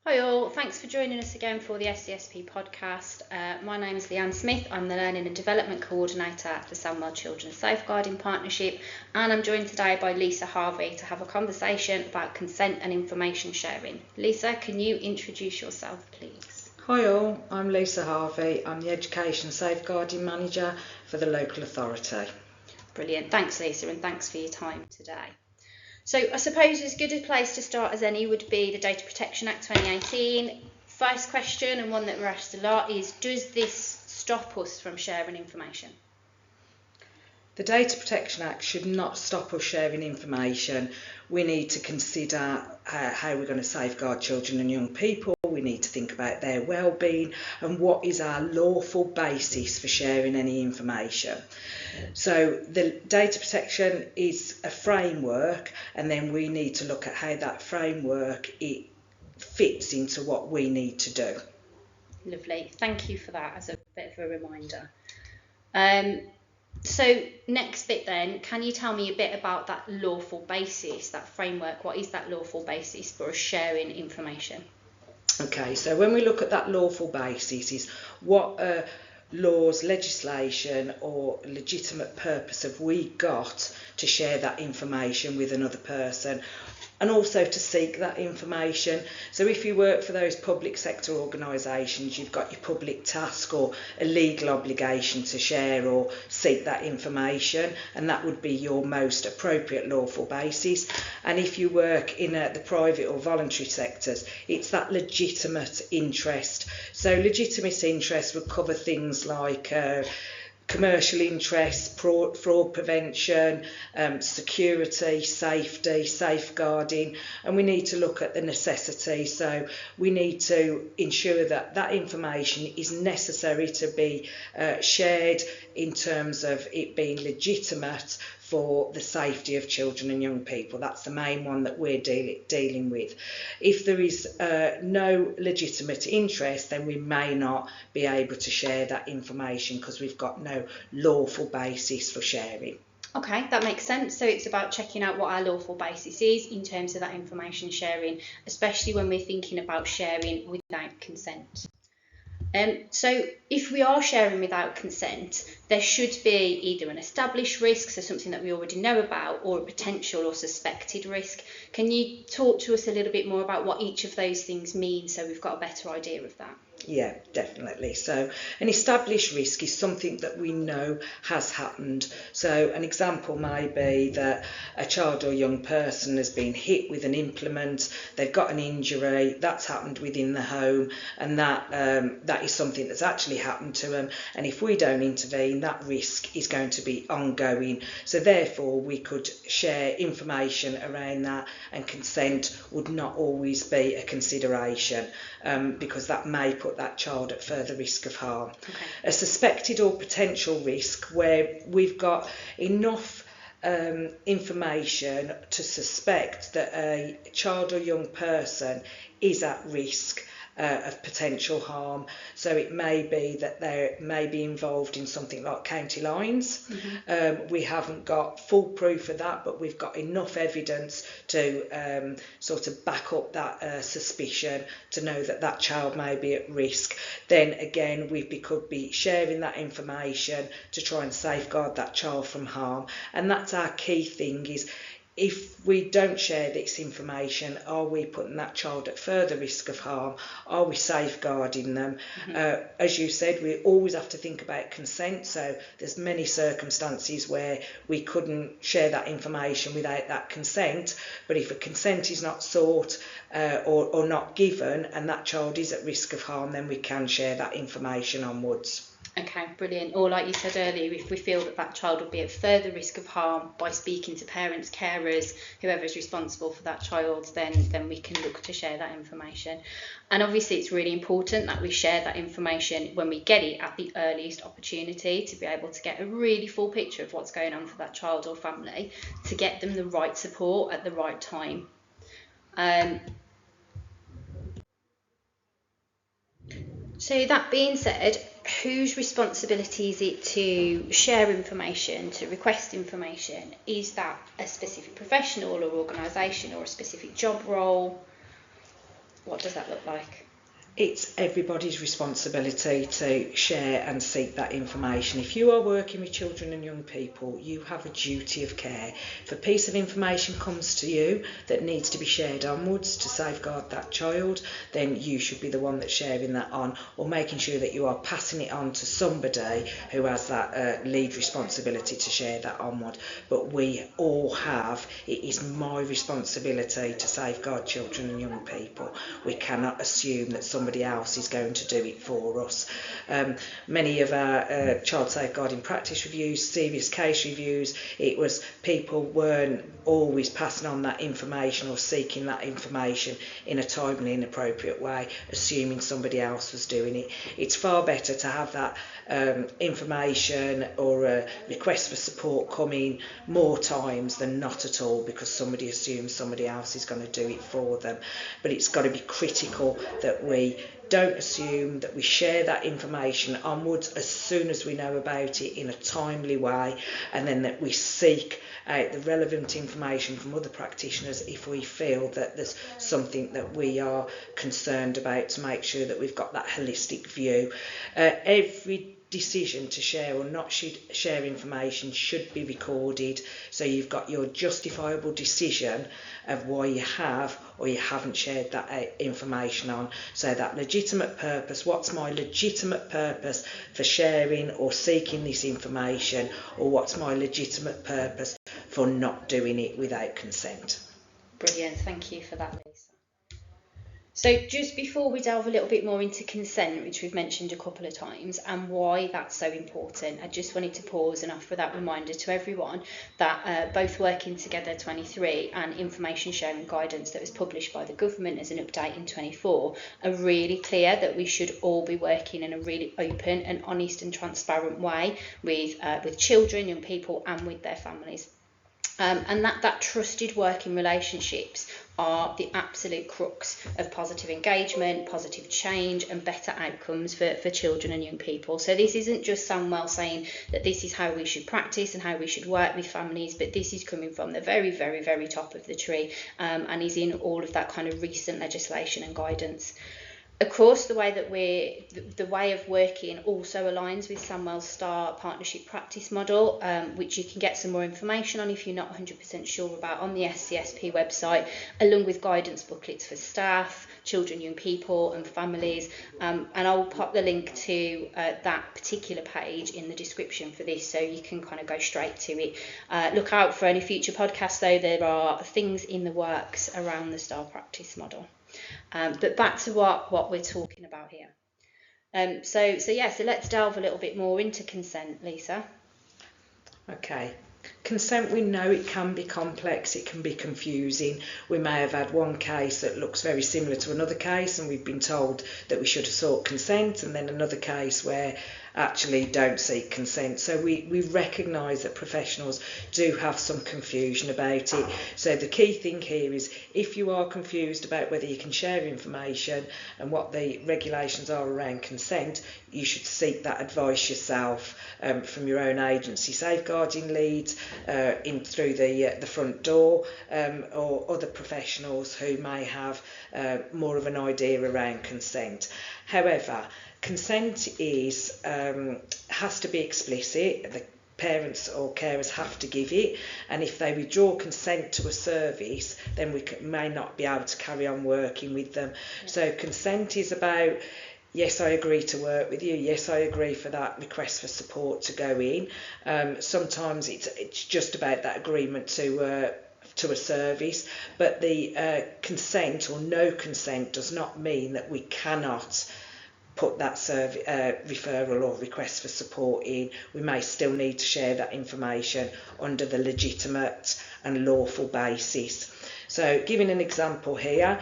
Hi all, thanks for joining us again for the SCSP podcast. My name is Leanne Smith, I'm the Learning and Development Coordinator at the Sandwell Children's Safeguarding Partnership, and I'm joined today by Lisa Harvey to have a conversation about consent and information sharing. Lisa, can you introduce yourself please? Hi all, I'm Lisa Harvey. I'm the Education Safeguarding Manager for the local authority. Brilliant, thanks Lisa, and thanks for your time today. So I suppose as good a place to start as any would be the Data Protection Act 2018. First question, and one that we're asked a lot, is does this stop us from sharing information? The Data Protection Act should not stop us sharing information. We need to consider how we're going to safeguard children and young people. We need to think about their well-being and what is our lawful basis for sharing any information. So the data protection is a framework, and then we need to look at how that framework it fits into what we need to do. Lovely, thank you for that as a bit of a reminder. So next bit then, can you tell me a bit about that lawful basis, that framework? What is that lawful basis for us sharing information? Okay, so when we look at that lawful basis is what laws, legislation or legitimate purpose have we got to share that information with another person, and also to seek that information. So if you work for those public sector organisations, you've got your public task or a legal obligation to share or seek that information, and that would be your most appropriate lawful basis. And if you work in the private or voluntary sectors, it's that legitimate interest. So legitimate interest would cover things like commercial interests, fraud prevention, security, safety, safeguarding, and we need to look at the necessity. So we need to ensure that that information is necessary to be shared in terms of it being legitimate for the safety of children and young people. That's the main one that we're dealing with. If there is no legitimate interest, then we may not be able to share that information because we've got no lawful basis for sharing. Okay, that makes sense. So it's about checking out what our lawful basis is in terms of that information sharing, especially when we're thinking about sharing without consent. So if we are sharing without consent, there should be either an established risk, so something that we already know about, or a potential or suspected risk. Can you talk to us a little bit more about what each of those things mean so we've got a better idea of that? Yeah, definitely. So an established risk is something that we know has happened. So an example may be that a child or young person has been hit with an implement, they've got an injury, that's happened within the home, and that is something that's actually happened to them. And if we don't intervene, that risk is going to be ongoing. So therefore, we could share information around that, and consent would not always be a consideration because that may put that child at further risk of harm. Okay. A suspected or potential risk where we've got enough information to suspect that a child or young person is at risk of potential harm. So it may be that they may be involved in something like county lines. We haven't got full proof of that, but we've got enough evidence to sort of back up that suspicion to know that that child may be at risk. Then again, we could be sharing that information to try and safeguard that child from harm. And that's our key thing, is if we don't share this information, are we putting that child at further risk of harm? Are we safeguarding them? As you said, we always have to think about consent. So there's many circumstances where we couldn't share that information without that consent. But if a consent is not sought or not given, and that child is at risk of harm, then we can share that information onwards. Okay, brilliant. Or like you said earlier, if we feel that that child would be at further risk of harm by speaking to parents, carers, whoever is responsible for that child, then we can look to share that information. And obviously it's really important that we share that information when we get it at the earliest opportunity, to be able to get a really full picture of what's going on for that child or family, to get them the right support at the right time. So that being said, whose responsibility is it to share information, to request information? Is that a specific professional or organisation or a specific job role? What does that look like? It's everybody's responsibility to share and seek that information. If you are working with children and young people, you have a duty of care. If a piece of information comes to you that needs to be shared onwards to safeguard that child, then you should be the one that's sharing that on, or making sure that you are passing it on to somebody who has that lead responsibility to share that onward. But we all have, it is my responsibility to safeguard children and young people. We cannot assume that somebody else is going to do it for us. Many of our child safeguarding practice reviews, serious case reviews, it was people weren't always passing on that information or seeking that information in a timely and appropriate way, assuming somebody else was doing it. It's far better to have that information or a request for support coming more times than not at all, because somebody assumes somebody else is going to do it for them. But it's got to be critical that we don't assume, that we share that information onwards as soon as we know about it in a timely way, and then that we seek out the relevant information from other practitioners if we feel that there's something that we are concerned about, to make sure that we've got that holistic view. Every decision to share or not share information should be recorded, so you've got your justifiable decision of why you have or you haven't shared that information on. So that legitimate purpose, what's my legitimate purpose for sharing or seeking this information, or what's my legitimate purpose for not doing it without consent. Brilliant, thank you for that, Lisa. So just before we delve a little bit more into consent, which we've mentioned a couple of times, and why that's so important, I just wanted to pause and offer that reminder to everyone that both Working Together 23 and information sharing guidance that was published by the government as an update in 24 are really clear that we should all be working in a really open and honest and transparent way with children, young people, and with their families. And that trusted working relationships are the absolute crux of positive engagement, positive change, and better outcomes for children and young people. So this isn't just Sandwell saying that this is how we should practice and how we should work with families, but this is coming from the very, very, very top of the tree, and is in all of that kind of recent legislation and guidance. Of course, the way of working also aligns with Sandwell's STAR partnership practice model, which you can get some more information on if you're not 100% sure about on the SCSP website, along with guidance booklets for staff, children, young people and families, and I'll pop the link to that particular page in the description for this, so you can kind of go straight to it. Look out for any future podcasts though, there are things in the works around the STAR practice model. But back to what we're talking about here. So let's delve a little bit more into consent, Lisa. Okay. Consent, we know it can be complex, it can be confusing. We may have had one case that looks very similar to another case and we've been told that we should have sought consent, and then another case where actually don't seek consent. So we recognise that professionals do have some confusion about it. So the key thing here is, if you are confused about whether you can share information and what the regulations are around consent, you should seek that advice yourself from your own agency safeguarding leads, in through the front door, or other professionals who may have more of an idea around consent. However, consent has to be explicit. The parents or carers have to give it, and if they withdraw consent to a service, then we may not be able to carry on working with them. Yeah. So consent is about, yes, I agree to work with you. Yes, I agree for that request for support to go in. Sometimes it's just about that agreement to a service, but the consent or no consent does not mean that we cannot put that referral or request for support in. We may still need to share that information under the legitimate and lawful basis. So giving an example here,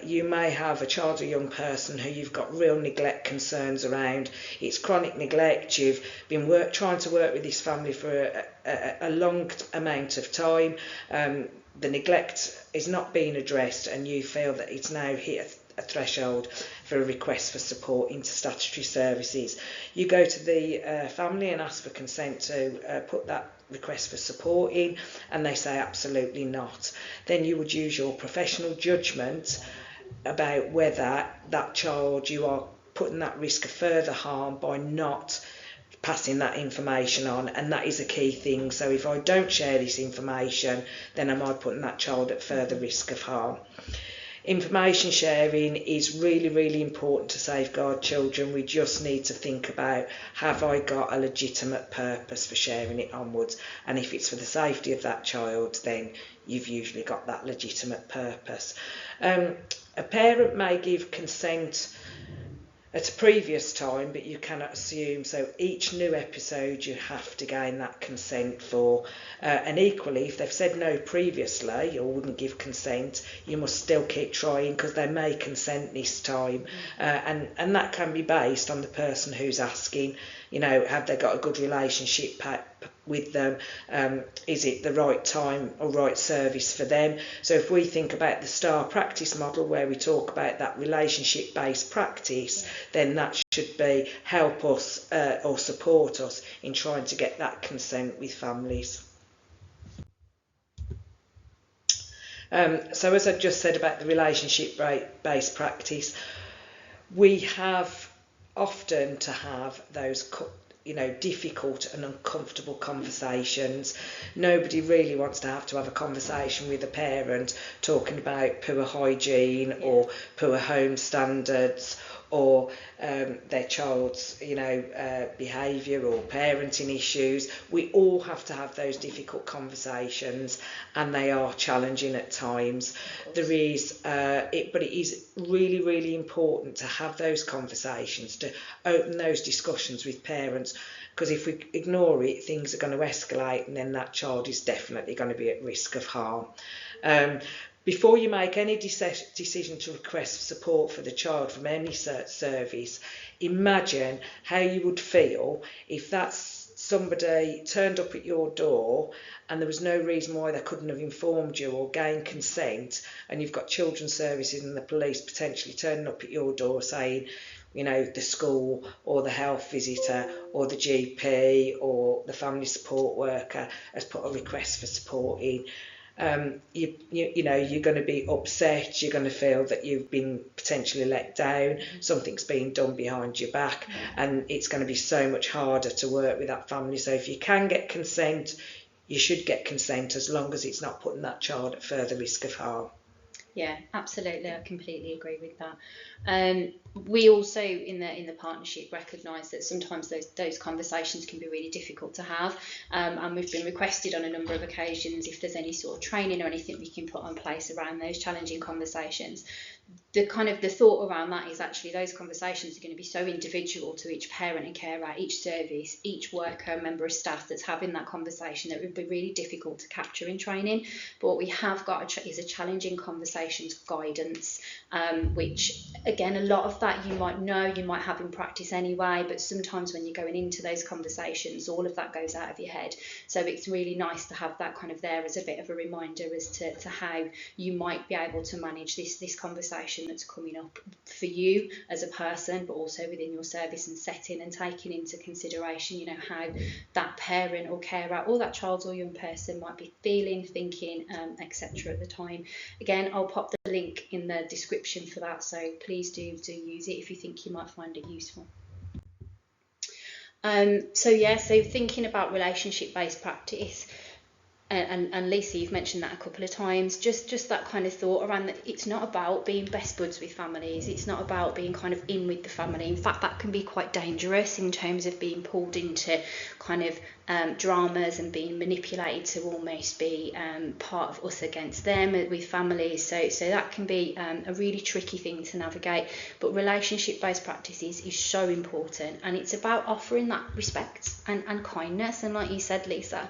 you may have a child or young person who you've got real neglect concerns around. It's chronic neglect. You've been trying to work with this family for a long amount of time. The neglect is not being addressed, and you feel that it's now hit a threshold for a request for support into statutory services. You go to the family and ask for consent to put that request for support in, and they say absolutely not. Then you would use your professional judgment about whether that child, you are putting that risk of further harm by not passing that information on, and that is a key thing. So if I don't share this information, then am I putting that child at further risk of harm? Information sharing is really, really important to safeguard children. We just need to think about, have I got a legitimate purpose for sharing it onwards? And if it's for the safety of that child, then you've usually got that legitimate purpose. A parent may give consent at a previous time, but you cannot assume. So each new episode you have to gain that consent for. And equally, if they've said no previously or wouldn't give consent, you must still keep trying, because they may consent this time. And that can be based on the person who's asking. You know, have they got a good relationship with them? Is it the right time or right service for them? So if we think about the STAR practice model, where we talk about that relationship-based practice, then that should be help us or support us in trying to get that consent with families. So as I just said about the relationship-based practice, we have often to have those difficult and uncomfortable conversations. Nobody really wants to have a conversation with a parent talking about poor hygiene or poor home standards or their child's behaviour or parenting issues. We all have to have those difficult conversations, and they are challenging at times. But it is really, really important to have those conversations, to open those discussions with parents, because if we ignore it, things are going to escalate, and then that child is definitely going to be at risk of harm. Before you make any decision to request support for the child from any service, imagine how you would feel if that's somebody turned up at your door and there was no reason why they couldn't have informed you or gained consent, and you've got children's services and the police potentially turning up at your door saying, the school or the health visitor or the GP or the family support worker has put a request for support in. You're going to be upset, you're going to feel that you've been potentially let down, something's being done behind your back, and it's going to be so much harder to work with that family. So if you can get consent, you should get consent, as long as it's not putting that child at further risk of harm. Yeah, absolutely. I completely agree with that. We also in the partnership recognise that sometimes those conversations can be really difficult to have, and we've been requested on a number of occasions if there's any sort of training or anything we can put in place around those challenging conversations. The thought around that is actually those conversations are going to be so individual to each parent and carer, each service, each worker, member of staff that's having that conversation, that would be really difficult to capture in training. But what we have got is a challenging conversations guidance, which again, a lot of that you might have in practice anyway, but sometimes when you're going into those conversations, all of that goes out of your head. So it's really nice to have that kind of there as a bit of a reminder as to how you might be able to manage this conversation that's coming up for you as a person, but also within your service and setting, and taking into consideration, how that parent or carer or that child or young person might be feeling, thinking, etc. at the time. Again, I'll pop the link in the description for that, so please do use it if you think you might find it useful. So thinking about relationship-based practice, and Lisa, you've mentioned that a couple of times, just that kind of thought around that it's not about being best buds with families, it's not about being kind of in with the family. In fact, that can be quite dangerous in terms of being pulled into kind of dramas and being manipulated to almost be part of us against them with families. So that can be a really tricky thing to navigate. But relationship-based practices is so important, and it's about offering that respect and kindness. And like you said, Lisa,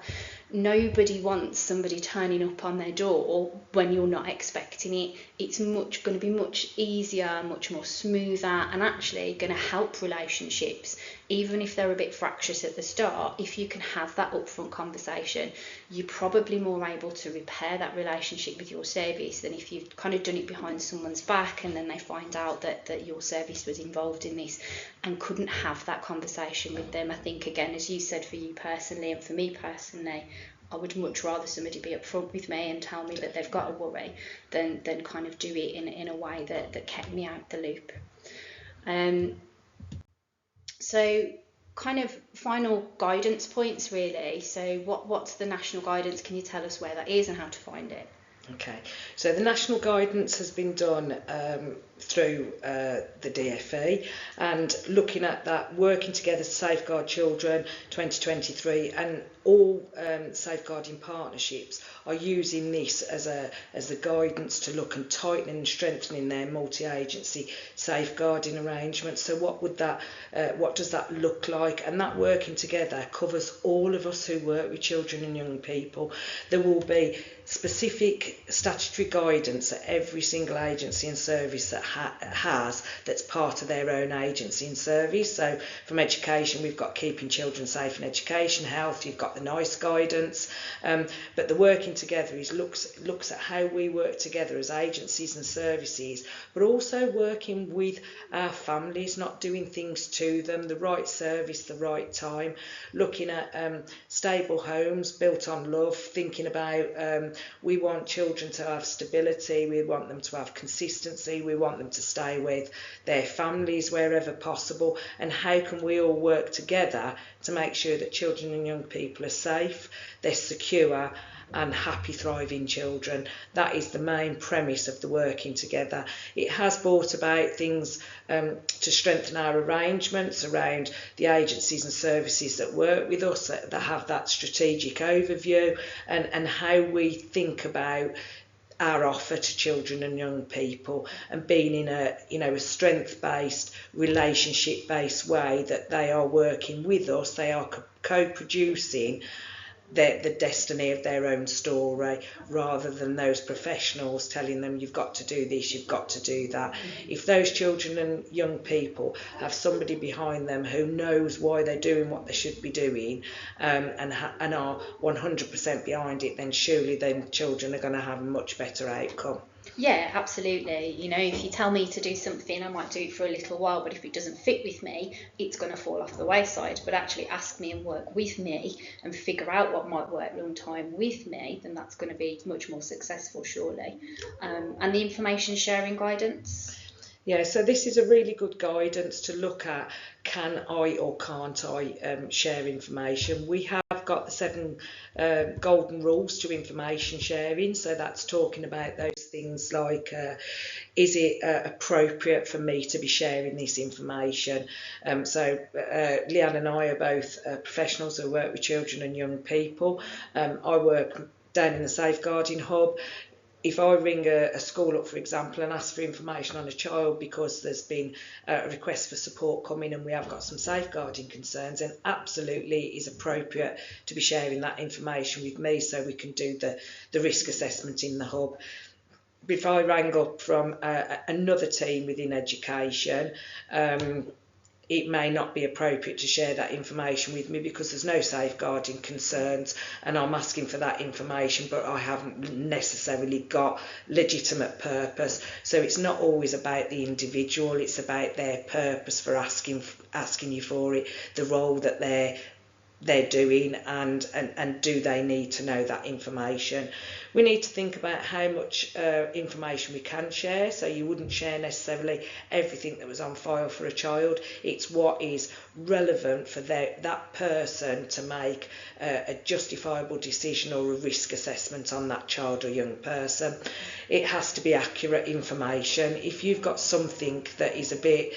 nobody wants somebody turning up on their door when you're not expecting it. It's going to be much easier, much more smoother, and actually going to help relationships, even if they're a bit fractious at the start. If you can have that upfront conversation, you're probably more able to repair that relationship with your service than if you've kind of done it behind someone's back and then they find out that your service was involved in this and couldn't have that conversation with them. I think, again, as you said, for you personally and for me personally, I would much rather somebody be upfront with me and tell me that they've got a worry than kind of do it in a way that kept me out the loop. So kind of final guidance points really. So what's the national guidance? Can you tell us where that is and how to find it? Okay, so the national guidance has been done through the DFE, and looking at that, working together to safeguard children 2023, and all safeguarding partnerships are using this as the guidance to look and tightening and strengthening their multi-agency safeguarding arrangements. So what does that look like? And that working together covers all of us who work with children and young people. There will be specific statutory guidance that every single agency and service that has that's part of their own agency and service. So from education, we've got keeping children safe in education, health, you've got the NICE guidance, but the working together looks at how we work together as agencies and services, but also working with our families, not doing things to them, the right service, the right time, looking at stable homes built on love, thinking about we want children to have stability, we want them to have consistency, we want them to stay with their families wherever possible, and how can we all work together to make sure that children and young people are safe, they're secure and happy, thriving children. That is the main premise of the working together. It has brought about things to strengthen our arrangements around the agencies and services that work with us, that have that strategic overview, and how we think about our offer to children and young people, and being in a strength-based, relationship-based way, that they are working with us, they are co-producing the destiny of their own story, rather than those professionals telling them you've got to do this, you've got to do that. If those children and young people have somebody behind them who knows why they're doing what they should be doing, and are 100% behind it, then surely then children are going to have a much better outcome. Yeah, absolutely. You know, if you tell me to do something, I might do it for a little while, but if it doesn't fit with me, it's going to fall off the wayside. But actually ask me and work with me and figure out what might work long time with me, then that's going to be much more successful, surely. And the information sharing guidance? Yeah, so this is a really good guidance to look at, can I or can't I share information. We have got the 7 golden rules to information sharing, so that's talking about those things like, is it appropriate for me to be sharing this information? So Leanne and I are both professionals who work with children and young people. I work down in the Safeguarding Hub. If I ring a school up, for example, and ask for information on a child because there's been a request for support coming and we have got some safeguarding concerns, then absolutely it is appropriate to be sharing that information with me so we can do the risk assessment in the hub. If I rang up from another team within education, it may not be appropriate to share that information with me because there's no safeguarding concerns and I'm asking for that information, but I haven't necessarily got legitimate purpose. So it's not always about the individual, it's about their purpose for asking you for it, the role that they're doing, and do they need to know that information. We need to think about how much information we can share. So you wouldn't share necessarily everything that was on file for a child. It's what is relevant for that person to make a justifiable decision or a risk assessment on that child or young person. It has to be accurate information. If you've got something that is a bit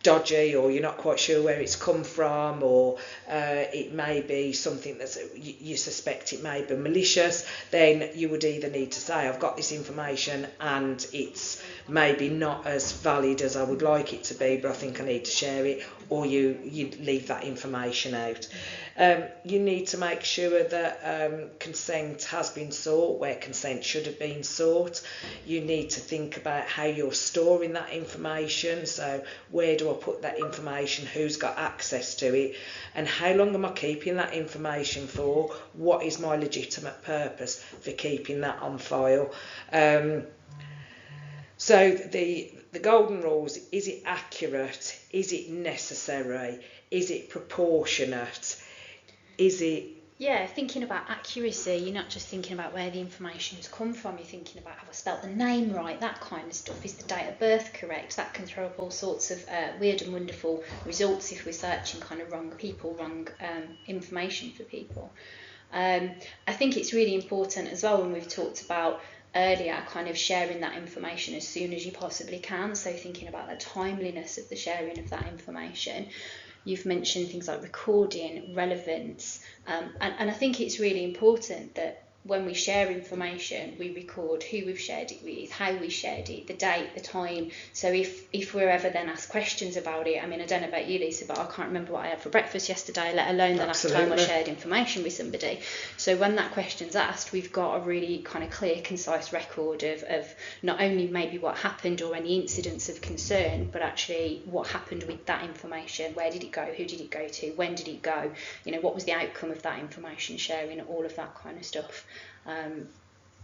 dodgy, or you're not quite sure where it's come from, or it may be something that you suspect it may be malicious, then you would either need to say, I've got this information and it's maybe not as valid as I would like it to be, but I think I need to share it, or you leave that information out. You need to make sure that consent has been sought where consent should have been sought. You need to think about how you're storing that information. So where do I put that information? Who's got access to it? And how long am I keeping that information for? What is my legitimate purpose for keeping that on file? So the golden rules: is it accurate? Is it necessary? Is it proportionate? Is it Yeah, thinking about accuracy, you're not just thinking about where the information's come from, you're thinking about have I spelt the name right, that kind of stuff. Is the date of birth correct? That can throw up all sorts of weird and wonderful results if we're searching kind of wrong people, wrong information for people. I think it's really important as well when we've talked about earlier kind of sharing that information as soon as you possibly can, so thinking about the timeliness of the sharing of that information. You've mentioned things like recording, relevance, and I think it's really important that when we share information, we record who we've shared it with, how we shared it, the date, the time. So if we're ever then asked questions about it, I mean, I don't know about you, Lisa, but I can't remember what I had for breakfast yesterday, let alone the last time I shared information with somebody. So when that question's asked, we've got a really kind of clear, concise record of not only maybe what happened or any incidents of concern, but actually what happened with that information. Where did it go? Who did it go to? When did it go? You know, what was the outcome of that information sharing? All of that kind of stuff.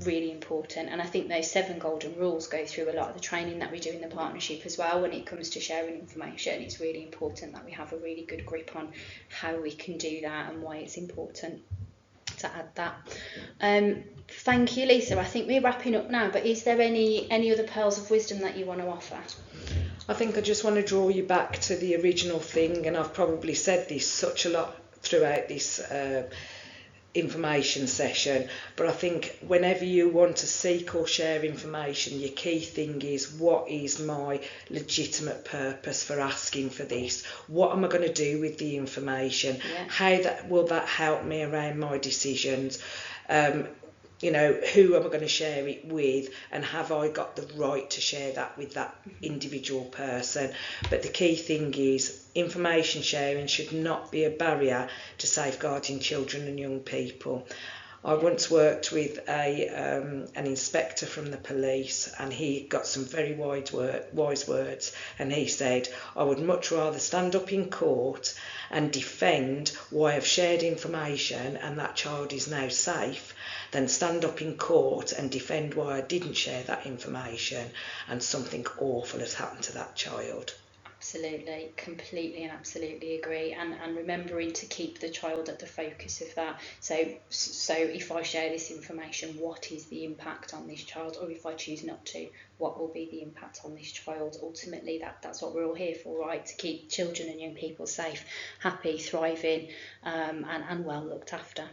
Really important, and I think those 7 golden rules go through a lot of the training that we do in the partnership as well. When it comes to sharing information, it's really important that we have a really good grip on how we can do that and why it's important to add that. Thank you, Lisa. I think we're wrapping up now, but is there any other pearls of wisdom that you want to offer? I think I just want to draw you back to the original thing, and I've probably said this such a lot throughout this information session, but I think whenever you want to seek or share information, your key thing is, what is my legitimate purpose for asking for this? What am I going to do with the information? Yeah. How will that help me around my decisions? You know, who am I going to share it with, and have I got the right to share that with that individual person? But the key thing is, information sharing should not be a barrier to safeguarding children and young people. I once worked with an inspector from the police, and he got some very wise words, and he said, I would much rather stand up in court and defend why I've shared information and that child is now safe, than stand up in court and defend why I didn't share that information and something awful has happened to that child. Absolutely, completely and absolutely agree, and remembering to keep the child at the focus of that. So if I share this information, what is the impact on this child? Or if I choose not to, what will be the impact on this child? Ultimately, that's what we're all here for, right? To keep children and young people safe, happy, thriving, and well looked after.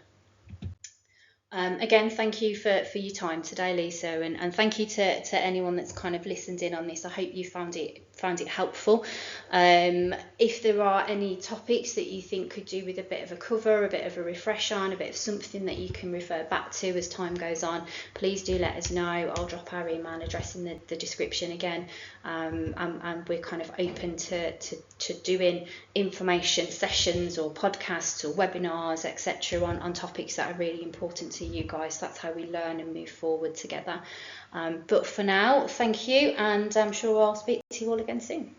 Again, thank you for your time today, Lisa, and thank you to anyone that's kind of listened in on this. I hope you found it helpful. If there are any topics that you think could do with a bit of a cover, a bit of a refresher on, a bit of something that you can refer back to as time goes on, please do let us know. I'll drop our email address in the description again, and we're kind of open to doing information sessions or podcasts or webinars, etc. on topics that are really important to you guys. That's how we learn and move forward together. But for now, thank you, and I'm sure I'll speak to you all again soon.